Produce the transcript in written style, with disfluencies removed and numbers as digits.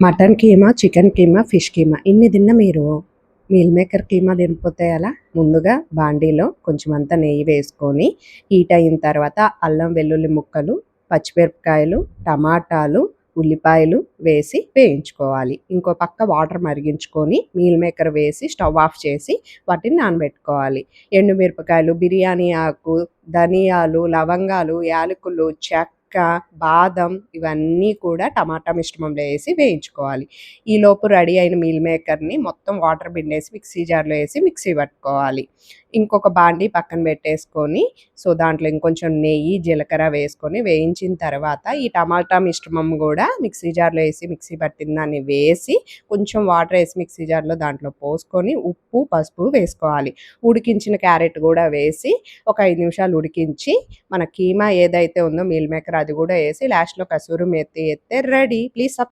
Mutton keema, chicken keema, fish keema ఇన్ని తిన్న మీరు మీల్ మేకర్ కీమా తినకపోతే ఎలా? ముందుగా బాండీలో కొంచెం అంతా నెయ్యి వేసుకొని హీట్ అయిన తర్వాత అల్లం వెల్లుల్లి ముక్కలు, పచ్చిమిరపకాయలు, టమాటాలు, ఉల్లిపాయలు వేసి వేయించుకోవాలి. ఇంకో పక్క వాటర్ మరిగించుకొని మీల్ మేకర్ వేసి స్టవ్ ఆఫ్ చేసి వాటిని నానబెట్టుకోవాలి. ఎండుమిరపకాయలు, బిర్యానీ ఆకు, ధనియాలు, లవంగాలు, యాలకులు, చెక్క, బాదం ఇవన్నీ కూడా టమాటా మిశ్రమంలో వేసి వేయించుకోవాలి. ఈలోపు రెడీ అయిన మీల్ మేకర్‌ని మొత్తం వాటర్ పిండేసి మిక్సీ జార్‌లో ఏసి మిక్సీ పట్టుకోవాలి. ఇంకొక బాండీ పక్కన పెట్టేసుకొని దాంట్లో ఇంకొంచెం నెయ్యి, జీలకర్ర వేసుకొని వేయించిన తర్వాత ఈ టమాటా మిశ్రమం గూడా మిక్సీ జార్‌లో ఏసి మిక్సీ పట్టిన దాన్ని వేసి కొంచెం వాటర్ ఏసి మిక్సీ జార్‌లో దాంట్లో పోసుకొని ఉప్పు, పసుపు వేసుకోవాలి. ఉడికించిన క్యారెట్ గూడా వేసి ఒక 5 నిమిషాలు ఉడికించి మన కీమా ఏదైతే ఉందో మీల్ మేకర్ అది గూడా ఏసి లాస్ట్‌లో కసూరి మేతి ఎత్తే రెడీ. ప్లీజ్